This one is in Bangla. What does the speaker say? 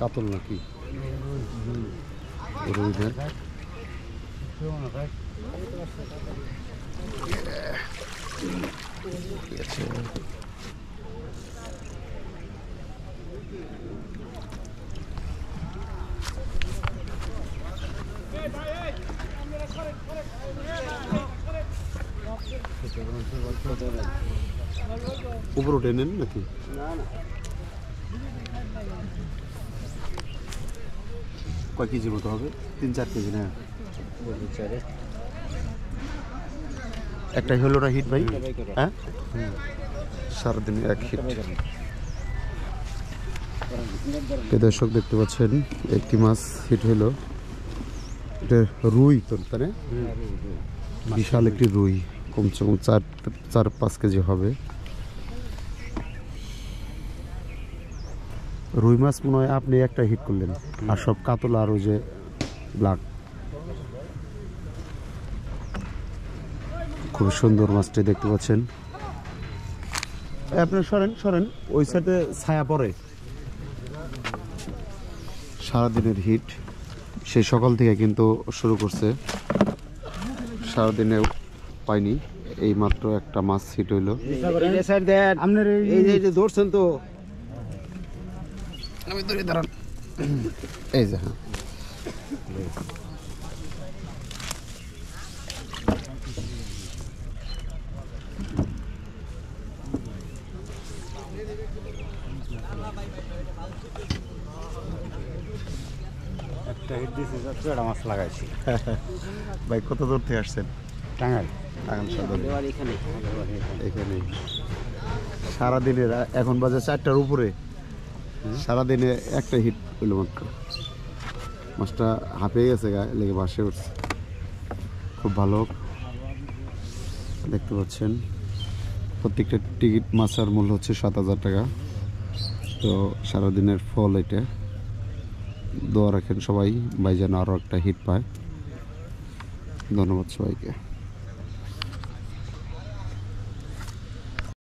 কাতল নাকি রুই না উপর উঠে নেন নাকি কয় কেজি মতো হবে 3-4 কেজি না একটাই হলো না হিট ভাই হ্যাঁ সারাদিনে এক হিট দর্শক দেখতে পাচ্ছেন একটি মাছ হিট হলো এটা রুই তো তাই বিশাল একটি রুই কমসে কম 4-5 কেজি হবে রুই মাছ মনে হয় আপনি একটা হিট করলেন আর সব কাতলা আর ওই যে ব্ল্যাক খুব সুন্দর মাছটি দেখতে পাচ্ছেন আপনি সরেন ওই সাইডে ছায়া পড়ে সারাদিনের হিট সেই সকাল থেকে কিন্তু শুরু করছে সারাদিনে পাইনি এই মাত্র একটা মাছ হিট হইলো ধরছেন তো আমি ধরে দাঁড়ান এই যে হ্যাঁ একটা হিট দিয়েছে একটা মাছ লাগাইছি ভাই কত দূর থেকে আসছেন টাঙ্গাইল এখানে সারাদিনের এখন বাজে 4টার উপরে সারাদিনে একটা হিট হইল মাত্র মাছটা হাঁপিয়ে গেছে গায়ে লেগে বাসে উঠছে খুব ভালো দেখতে পাচ্ছেন প্রত্যেকটা টিকিট মাছের মূল্য হচ্ছে 7,000 টাকা তো সারাদিনের ফল এটা দোয়া রাখেন সবাই ভাই যেন আরও একটা হিট পায় ধন্যবাদ সবাইকে